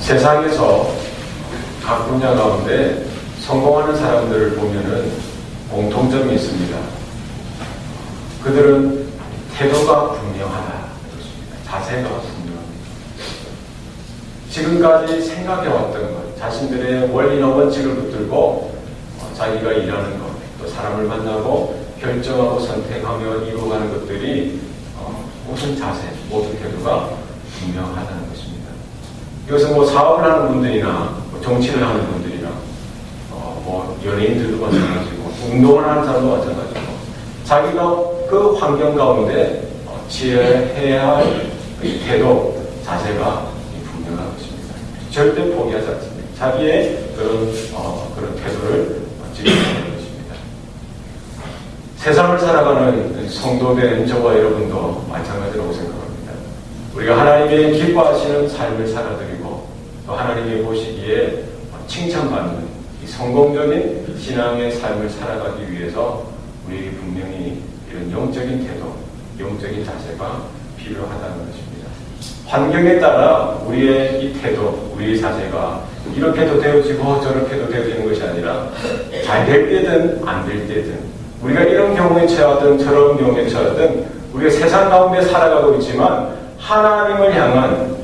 세상에서 각 분야 가운데 성공하는 사람들을 보면은 공통점이 있습니다. 그들은 태도가 분명하다. 자세가 분명합니다. 지금까지 생각해왔던 것, 자신들의 원리나 원칙을 붙들고 자기가 일하는 것, 또 사람을 만나고 결정하고 선택하며 이루어가는 것들이 모든 자세, 모든 태도가 분명하다는 것입니다. 이것은 뭐 사업을 하는 분들이나 정치를 하는 분들이나 뭐 연예인들도 마찬가지고 운동을 하는 사람도 마찬가지고 자기가 그 환경 가운데 취해야 할 태도, 자세가 분명한 것입니다. 절대 포기하지 않습니다. 자기의 그런 태도를 지키는 것입니다. 세상을 살아가는 성도된 저와 여러분도 마찬가지라고 생각합니다. 우리가 하나님의 기뻐하시는 삶을 살아드리고 또 하나님이 보시기에 칭찬받는 이 성공적인 신앙의 삶을 살아가기 위해서 우리에게 분명히 이런 영적인 태도, 영적인 자세가 필요하다는 것입니다. 환경에 따라 우리의 이 태도, 우리의 자세가 이렇게도 되어지고 저렇게도 되어지는 것이 아니라 잘 될 때든 안 될 때든 우리가 이런 경우에 처하든 저런 경우에 처하든 우리가 세상 가운데 살아가고 있지만 하나님을 향한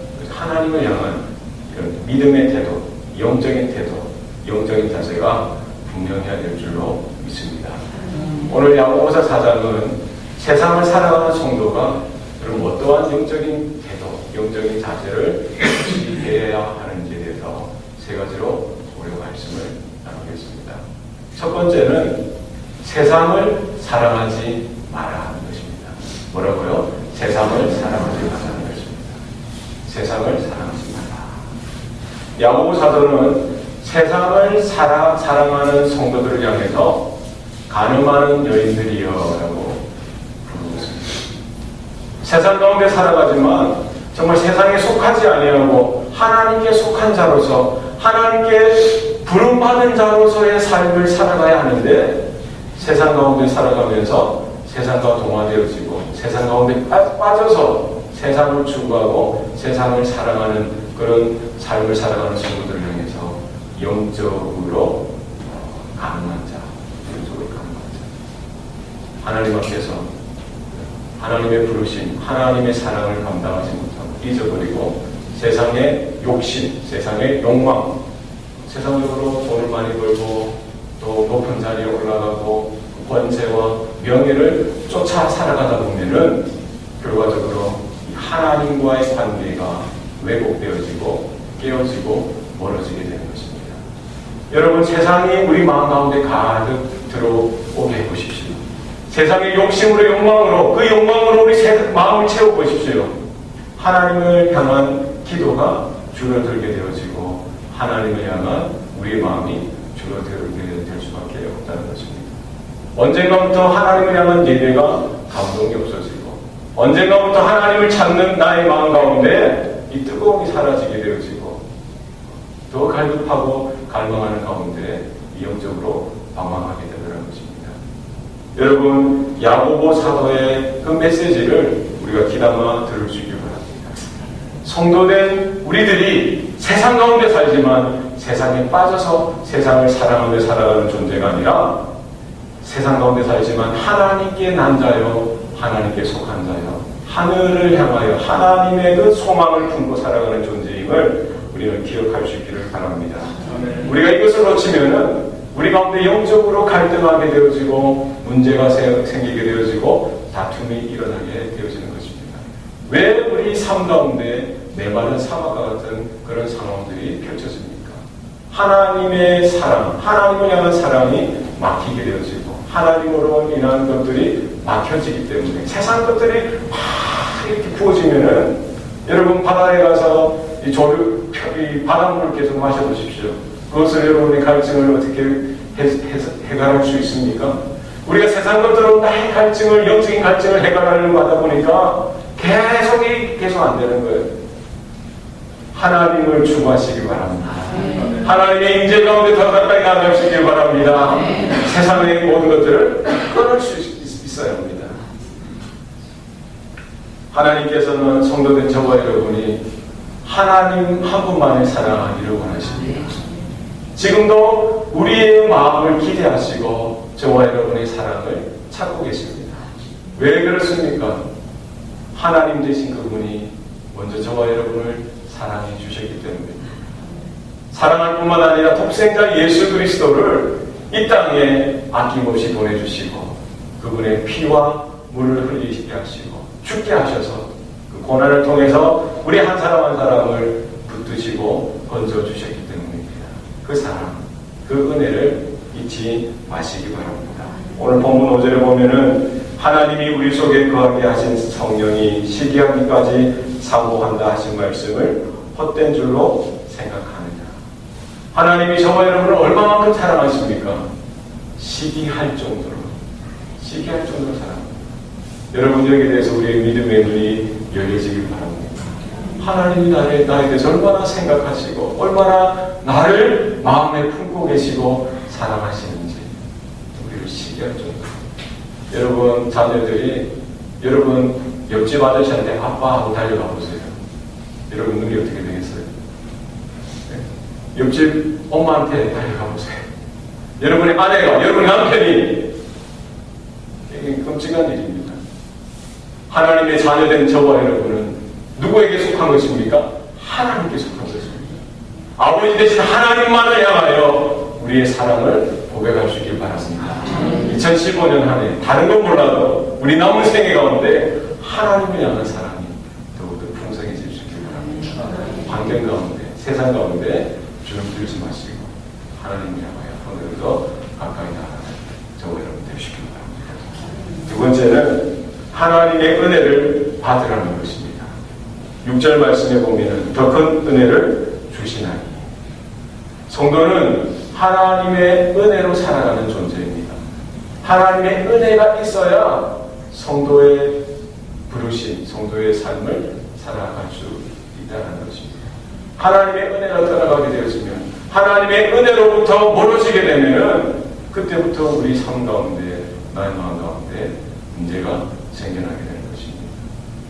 이런 믿음의 태도, 영적인 태도, 영적인 자세가 분명해야 될 줄로 믿습니다. 오늘 야고보서 4장은 세상을 살아가는 성도가 그럼 어떠한 영적인 태도, 영적인 자세를 지켜야 하는지에 대해서 세 가지로 우리가 말씀을 나누겠습니다. 첫 번째는 세상을 사랑하지 마라 하는 것입니다. 뭐라고요? 세상을 사랑하지 마라는 것입니다. 세상을 사랑하지 마라. 야고보 사도는 세상을 사랑하는 성도들을 향해서 가늠하는 여인들이여 라고 부르고 있습니다. 세상 가운데 살아가지만 정말 세상에 속하지 아니하고 하나님께 속한 자로서 하나님께 부름받은 자로서의 삶을 살아가야 하는데 세상 가운데 살아가면서 세상과 동화되어지고 세상 가운데 빠져서 세상을 추구하고 세상을 사랑하는 그런 삶을 살아가는 성도들을 향해서 영적으로 가능한 자, 영적으로 가능한 자. 하나님 앞에서 하나님의 부르심, 하나님의 사랑을 감당하지 못하고 잊어버리고 세상의 욕심, 세상의 욕망, 세상적으로 돈을 많이 벌고 또 높은 자리에 올라가고 권세와 명예를 쫓아 살아가다 보면은 결과적으로 하나님과의 관계가 왜곡되어지고 깨어지고 멀어지게 되는 것입니다. 여러분, 세상이 우리 마음 가운데 가득 들어오게 해보십시오. 세상의 욕심으로 욕망으로 그 욕망으로 우리 마음을 채워보십시오. 하나님을 향한 기도가 줄어들게 되어지고 하나님을 향한 우리의 마음이 줄어들게 될 수밖에 없다는 것입니다. 언젠가부터 하나님을 향한 예배가 감동이 없어지고 언젠가부터 하나님을 찾는 나의 마음 가운데 이 뜨거움이 사라지게 되어지고 더 갈급하고 갈망하는 가운데 영적으로 방황하게 되더라는 것입니다. 여러분, 야고보 사도의 그 메시지를 우리가 귀담아 들을 수 있길 바랍니다. 성도된 우리들이 세상 가운데 살지만 세상에 빠져서 세상을 사랑하며 살아가는 존재가 아니라 세상 가운데 살지만 하나님께 난 자요, 하나님께 속한 자요, 하늘을 향하여 하나님의 그 소망을 품고 살아가는 존재임을 우리는 기억할 수 있기를 바랍니다. 우리가 이것을 놓치면은 우리 가운데 영적으로 갈등하게 되어지고 문제가 생기게 되어지고 다툼이 일어나게 되어지는 것입니다. 왜 우리 삶 가운데 메마른 사막과 같은 그런 상황들이 펼쳐집니까? 하나님의 사랑, 하나님을 향한 사랑이 막히게 되어지고 하나님으로 인한 것들이 막혀지기 때문에 세상 것들이 막 이렇게 부어지면은 여러분 바다에 가서 이 바닷물을 계속 마셔보십시오. 그것을 여러분의 갈증을 어떻게 해결할 수 있습니까? 우리가 세상 것들로 나의 갈증을, 영적인 갈증을 해결하려고 하다 보니까 계속 안 되는 거예요. 하나님을 추구하시기 바랍니다. 하나님의 임재 가운데 더 가까이 나아가시길 바랍니다. 세상의 모든 것들을 끊을 수 있어야 합니다. 하나님께서는 성도된 저와 여러분이 하나님 한 분만을 사랑하기를 원하십니다. 지금도 우리의 마음을 기대하시고 저와 여러분의 사랑을 찾고 계십니다. 왜 그렇습니까? 하나님 되신 그분이 먼저 저와 여러분을 사랑해 주셨기 때문입니다. 사랑할 뿐만 아니라 독생자 예수 그리스도를 이 땅에 아낌없이 보내주시고 그분의 피와 물을 흘리게 하시고 죽게 하셔서 그 고난을 통해서 우리 한 사람 한 사람을 붙드시고 건져주셨기 때문입니다. 그 사랑, 그 은혜를 잊지 마시기 바랍니다. 오늘 본문 5절에 보면은 하나님이 우리 속에 거하게 하신 성령이 시기하기까지 사모한다 하신 말씀을 헛된 줄로 생각하느냐. 하나님이 저와 여러분을 얼마만큼 사랑하십니까? 시기할 정도로 사랑합니다. 여러분 여기에 대해서 우리의 믿음의 눈이 열려지길 바랍니다. 하나님이 나에 대해서 얼마나 생각하시고 얼마나 나를 마음에 품고 계시고 사랑하시는지 우리를 시기할 정도로. 여러분 자녀들이 여러분 옆집 아저씨한테 아빠 하고 달려가 보세요. 여러분 눈이 어떻게 되겠어요? 네? 옆집 엄마한테 달려가 보세요. 여러분의 아내가, 여러분의 남편이 이게 끔찍한 일입니다. 하나님의 자녀된 저와 여러분은 누구에게 속한 것입니까? 하나님께 속한 것입니다. 아버지 되신 하나님만을 향하여 우리의 사랑을 고백할 수 있길 바랍니다. 2015년 한 해 다른 건 몰라도 우리 남은 생애 가운데 하나님을 향한 사랑이 더욱더 풍성해질 수 있길 바랍니다. 환경 가운데, 세상 가운데 주름 들지 마시고 하나님을 향하여 오늘도 가까이 나아가는 저와 여러분 되시길 바랍니다. 두 번째는 하나님의 은혜를 받으라는 것입니다. 6절 말씀에 보면 더 큰 은혜를 주시나니. 성도는 하나님의 은혜로 살아가는 존재입니다. 하나님의 은혜가 있어야 성도의 부르심, 성도의 삶을 살아갈 수 있다는 것입니다. 하나님의 은혜가 떠나가게 되었으면 하나님의 은혜로부터 멀어지게 되면 그때부터 우리 삶 가운데, 나의 마음 가운데 문제가 생겨나게 되는 것입니다.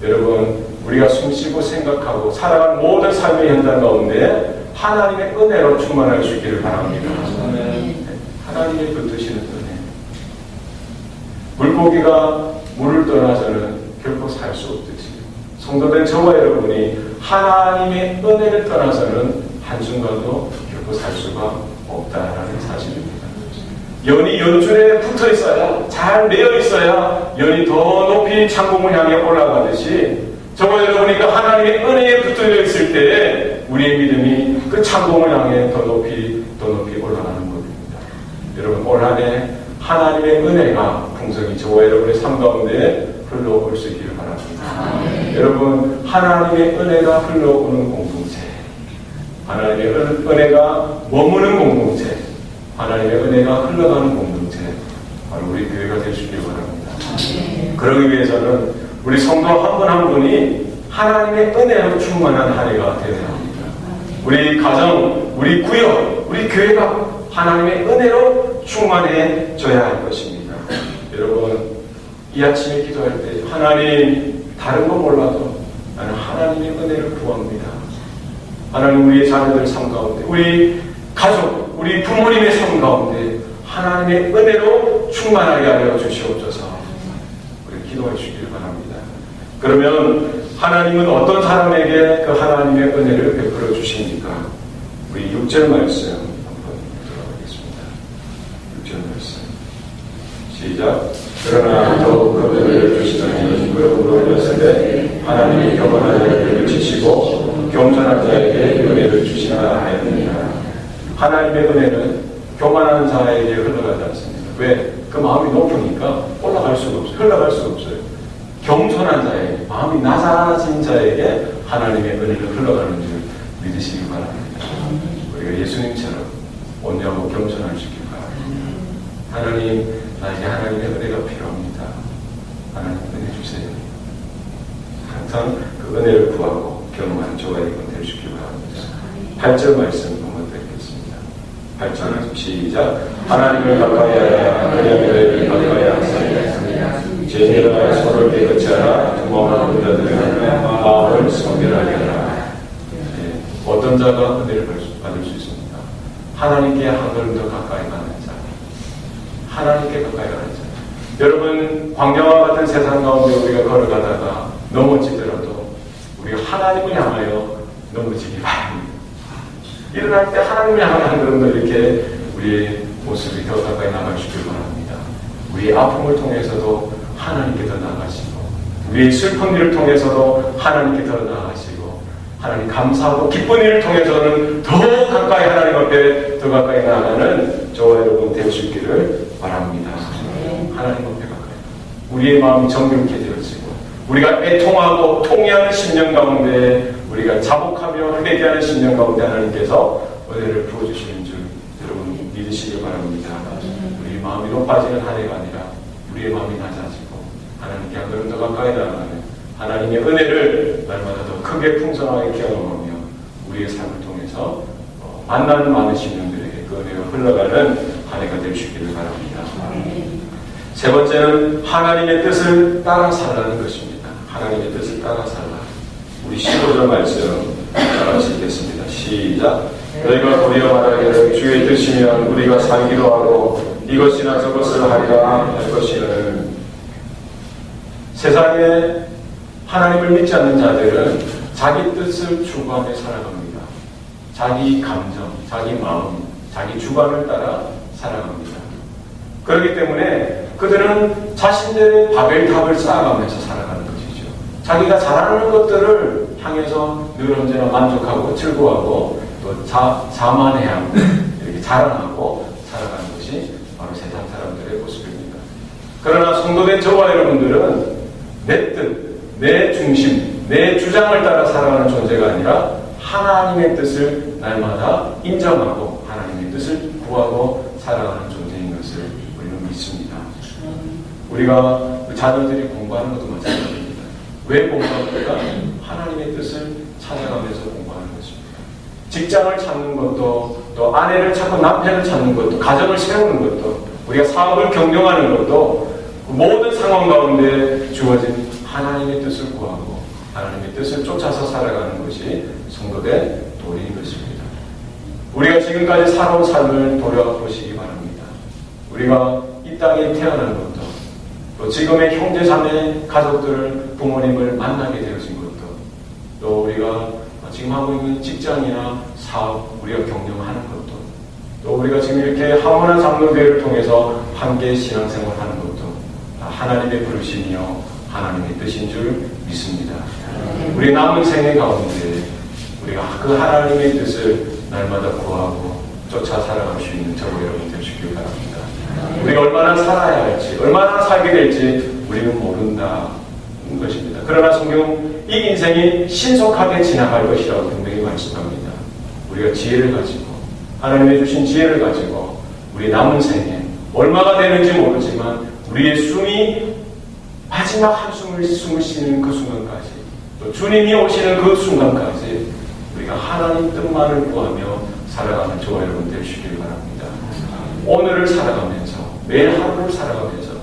여러분, 우리가 숨쉬고 생각하고 살아가는 모든 삶의 현장 가운데 하나님의 은혜로 충만할 수 있기를 바랍니다. 하나님의 붙드시는 은혜. 물고기가 물을 떠나서는 결코 살 수 없듯이 성도된 저와 여러분이 하나님의 은혜를 떠나서는 한순간도 결코 살 수가 없다라는 사실입니다. 연이 연줄에 붙어 있어야, 잘 매여 있어야 연이 더 높이 창공을 향해 올라가듯이 저와 여러분이 그 하나님의 은혜에 붙어 있을 때 우리의 믿음이 그 창공을 향해 더 높이 올라가는 것입니다. 여러분, 올 한 해 하나님의 은혜가 풍성히 저와 여러분의 삶 가운데 흘러올 수 있기를 바랍니다. 여러분, 하나님의 은혜가 흘러오는 공동체, 하나님의 은혜가 머무는 공동체, 하나님의 은혜가 흘러가는 공동체, 바로 우리 교회가 될 수 있기를 바랍니다. 그러기 위해서는 우리 성도 한 분 한 분이 하나님의 은혜로 충만한 한 해가 되어야 합니다. 우리 가정, 우리 구역, 우리 교회가 하나님의 은혜로 충만해져야 할 것입니다. 여러분, 이 아침에 기도할 때 하나님, 다른 건 몰라도 나는 하나님의 은혜를 구합니다. 하나님, 우리의 자녀들 삶 가운데, 우리 가족, 우리 부모님의 삶 가운데 하나님의 은혜로 충만하게 하여 주시옵소서. 우리 기도해 주시기를 바랍니다. 그러면 하나님은 어떤 사람에게 그 하나님의 은혜를 베풀어 주십니까? 우리 6절 말씀 한번 들어보겠습니다. 6절 말씀 시작. 그러나 더욱 그 은혜를 주시더니 그러므로 여섯에 하나님이 겸손한 자에게 치시고 겸손한 자에게 은혜를 주시나 하였느니라. 하나님의 은혜는 교만한 자에게 흘러가지 않습니다. 왜? 그 마음이 높으니까 올라갈 수가 없어요. 흘러갈 수가 없어요. 겸손한 자에게, 마음이 낮아진 자에게 하나님의 은혜가 흘러가는 줄 믿으시기 바랍니다. 우리가 예수님처럼 온유하고 겸손할 수 있길 바랍니다. 하나님, 나에게 하나님의 은혜가 필요합니다. 하나님 은혜 주세요. 항상 그 은혜를 구하고 경험하는 저와 여러분 될 수 있길 바랍니다. 8절 말씀 한번 드리겠습니다. 8절 시작. 하나님을 가까이 하라. 그리하면 너희를 가까이 하시리라. 죄인들아 서로를 깨끗이 하라. 두마음한 자들은 마음을 성결하게 하라. 어떤 자가 은혜를 받을 수 있습니까? 하나님께 한 걸음 더 가까이 가는 자. 하나님께 가까이 가는 자. 여러분, 광야와 같은 세상 가운데 우리가 걸어가다가 넘어지더라도 우리가 하나님을 향하여 넘어지기 바랍니다. 일어날 때 하나님을 향하여 한 걸음 더 이렇게 우리의 모습이 더 가까이 나가시길 바랍니다. 우리의 아픔을 통해서도 하나님께 더 나아가시고, 우리의 슬픈 일을 통해서도 하나님께 더 나아가시고, 하나님 감사하고 기쁜 일을 통해서는 더 가까이 하나님 앞에 더 가까이 나아가는 저와 여러분 될 수 있기를 바랍니다. 하나님 앞에 가까이 우리의 마음이 정결케 되어지고, 우리가 애통하고 통회하는 심령 가운데, 우리가 자복하며 회개하는 심령 가운데 하나님께서 은혜를 부어주시는 줄 여러분 믿으시기 바랍니다. 우리 마음이 높아지는 한 해가 아니라 우리의 마음이 낮아지고 하나님께 한 걸음 더 가까이 나아가는 하나님의 은혜를 날마다 더 크게 풍성하게 경험하며 우리의 삶을 통해서 만나는 많은 심령들에게 그 은혜가 흘러가는 한 해가 될 수 있기를 바랍니다. 세 번째는 하나님의 뜻을 따라 살라는 것입니다. 하나님의 뜻을 따라 살라. 우리 15절 말씀 따라서 읽겠습니다. 시작. 너희가 도리어 말하기를 주의 뜻이면 우리가 살기로 하고 이것이나 저것을 하리라 할 것이는, 세상에 하나님을 믿지 않는 자들은 자기 뜻을 추구하며 살아갑니다. 자기 감정, 자기 마음, 자기 주관을 따라 살아갑니다. 그렇기 때문에 그들은 자신들의 바벨탑을 쌓아가면서 살아가는 것이죠. 자기가 잘하는 것들을 향해서 늘 언제나 만족하고 즐거워하고 또 자만해하고 이렇게 자랑하고 살아가는 것이 바로 세상 사람들의 모습입니다. 그러나 성도된 저와 여러분들은 내 뜻, 내 중심, 내 주장을 따라 살아가는 존재가 아니라 하나님의 뜻을 날마다 인정하고 하나님의 뜻을 구하고 살아가는 존재인 것을 우리는 믿습니다. 우리가 자녀들이 공부하는 것도 마찬가지입니다. 왜 공부합니까? 하나님의 뜻을 찾아가면서 공부하는 것입니다. 직장을 찾는 것도, 또 아내를 찾고 남편을 찾는 것도, 가정을 세우는 것도, 우리가 사업을 경영하는 것도 모든 상황 가운데 주어진 하나님의 뜻을 구하고 하나님의 뜻을 쫓아서 살아가는 것이 성도의 도리인 것입니다. 우리가 지금까지 살아온 삶을 돌아보시기 바랍니다. 우리가 이 땅에 태어난 것도, 또 지금의 형제 자매 가족들을, 부모님을 만나게 되어진 것도, 또 우리가 지금 하고 있는 직장이나 사업, 우리가 경영하는 것도, 또 우리가 지금 이렇게 하모나 장로교회를 통해서 함께 신앙생활하는 것도 하나님의 부르심이요 하나님의 뜻인 줄 믿습니다. 우리 남은 생애 가운데 우리가 그 하나님의 뜻을 날마다 구하고 쫓아 살아갈 수 있는 저와 여러분 되시길 바랍니다. 우리가 얼마나 살아야 할지, 얼마나 살게 될지 우리는 모른다는 것입니다. 그러나 성경 이 인생이 신속하게 지나갈 것이라고 분명히 말씀합니다. 우리가 지혜를 가지고, 하나님이 주신 지혜를 가지고 우리 남은 생에 얼마가 되는지 모르지만 우리의 숨이 마지막 한숨을 쉬는 그 순간까지, 또 주님이 오시는 그 순간까지 우리가 하나님 뜻만을 구하며 살아가는 저와 여러분 되시길 바랍니다. 오늘을 살아가면서, 매일 하루를 살아가면서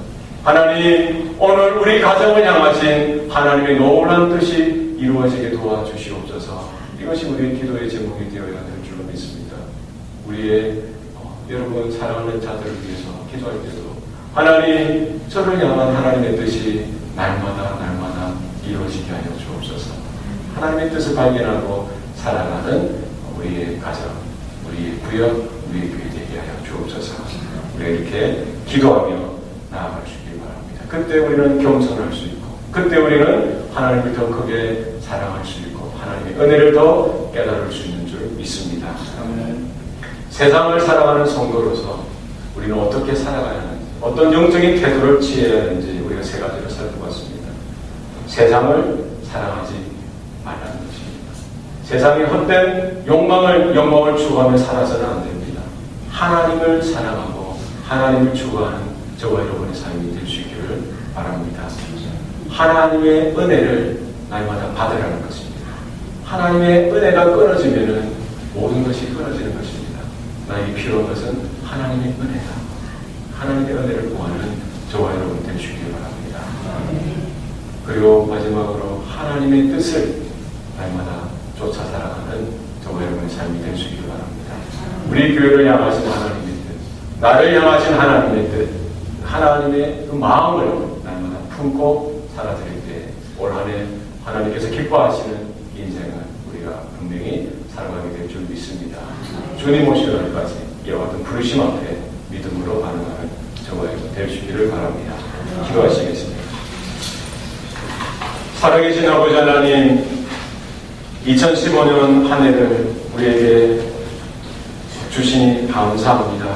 하나님, 오늘 우리 가정을 향하신 하나님의 놀라운 뜻이 이루어지게 도와주시옵소서. 이것이 우리의 기도의 제목이 되어야 될 줄로 믿습니다. 우리의 여러분 사랑하는 자들을 위해서 기도할 때도 하나님, 저를 향한 하나님의 뜻이 날마다 이루어지게 하여 주옵소서. 하나님의 뜻을 발견하고 살아가는 우리의 가정, 우리의 구역, 우리의 교회 되게 하여 주옵소서. 우리가 이렇게 기도하며 나아갈 수 있길 바랍니다. 그때 우리는 겸손할 수 있고, 그때 우리는 하나님을 더 크게 사랑할 수 있고, 하나님의 은혜를 더 깨달을 수 있는 줄 믿습니다. 세상을 살아가는 성도로서 우리는 어떻게 살아가야 하는지, 어떤 영적인 태도를 취해야 하는지 우리가 세 가지를 살펴봤습니다. 세상을 사랑하지 말라는 것입니다. 세상의 헛된 영광을 추구하며 살아서는 안 됩니다. 하나님을 사랑하고 하나님을 추구하는 저와 여러분의 삶이 될 수 있기를 바랍니다. 하나님의 은혜를 날마다 받으라는 것입니다. 하나님의 은혜가 끊어지면은 모든 것이 끊어지는 것입니다. 나에게 필요한 것은 하나님의 은혜다. 하나님의 은혜를 구하는 저와 여러분 될 수 있기를 바랍니다. 그리고 마지막으로 하나님의 뜻을 날마다 쫓아 살아가는 저와 저와 여러분의 삶이 될 수 있기를 바랍니다. 우리 교회를 향하신 하나님의 뜻, 나를 향하신 하나님의 뜻, 하나님의 그 마음을 날마다 품고 살아드릴 때 올 한 해 하나님께서 기뻐하시는 인생을 우리가 분명히 살아가게 될 줄 믿습니다. 주님 오실 날까지 이와 같은 부르심 앞에 믿음으로 반응하는 저와 여러분 될 수 있기를 바랍니다. 기도하시겠습니다. 살아계신 아버지 하나님, 2015년 한 해를 우리에게 주시니 감사합니다.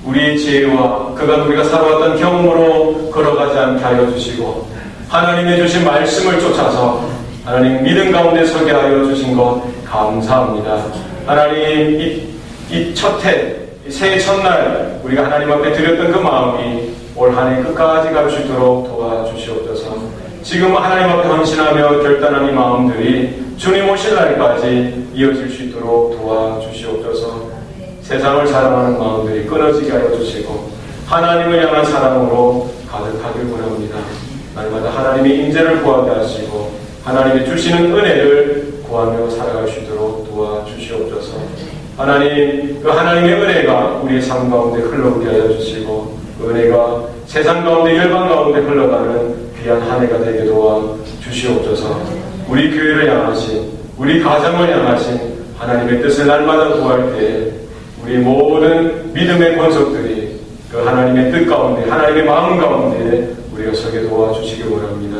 우리의 지혜와 그간 우리가 살아왔던 경험으로 걸어가지 않게 하여 주시고 하나님의 주신 말씀을 쫓아서 하나님 믿음 가운데 서게 하여 주신 것 감사합니다. 하나님 이 첫 해, 새해 첫날 우리가 하나님 앞에 드렸던 그 마음이 올 한 해 끝까지 갈 수 있도록 도와주시옵소서. 지금 하나님 앞에 헌신하며 결단한 이 마음들이 주님 오실 날까지 이어질 수 있도록 도와주시옵소서. 세상을 사랑하는 마음들이 끊어지게 하여 주시고 하나님을 향한 사랑으로 가득하길 원합니다. 날마다 하나님의 인재를 구하게 하시고 하나님의 주시는 은혜를 구하며 살아갈 수 있도록 도와주시옵소서. 하나님, 그 하나님의 은혜가 우리의 삶 가운데 흘러오게 하여 주시고 그 은혜가 세상 가운데 열방 가운데 흘러가는 귀한 한 해가 되게 도와주시옵소서. 우리 교회를 향하신, 우리 가정을 향하신 하나님의 뜻을 날마다 구할 때 우리 모든 믿음의 권속들이 그 하나님의 뜻 가운데, 하나님의 마음 가운데 우리가 서게 도와주시기 원합니다.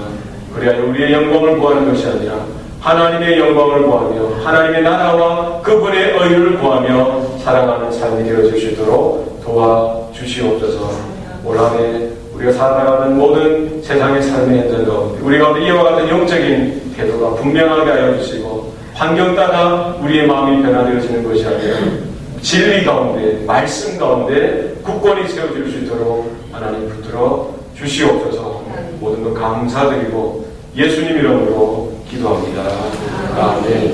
그래야 우리의 영광을 구하는 것이 아니라 하나님의 영광을 구하며 하나님의 나라와 그분의 의를 구하며 살아가는 삶이 되어질 수 있도록 도와주시옵소서. 올 한 해 우리가 살아가는 모든 세상의 삶의 현장 가운데 우리 가운데 이와 같은 영적인 태도가 분명하게 하여 주시고 환경 따라 우리의 마음이 변화되어지는 것이 아니라 진리 가운데, 말씀 가운데 굳건히 세워질 수 있도록 하나님 붙들어 주시옵소서. 모든 것 감사드리고 예수님 이름으로 기도합니다. 아멘.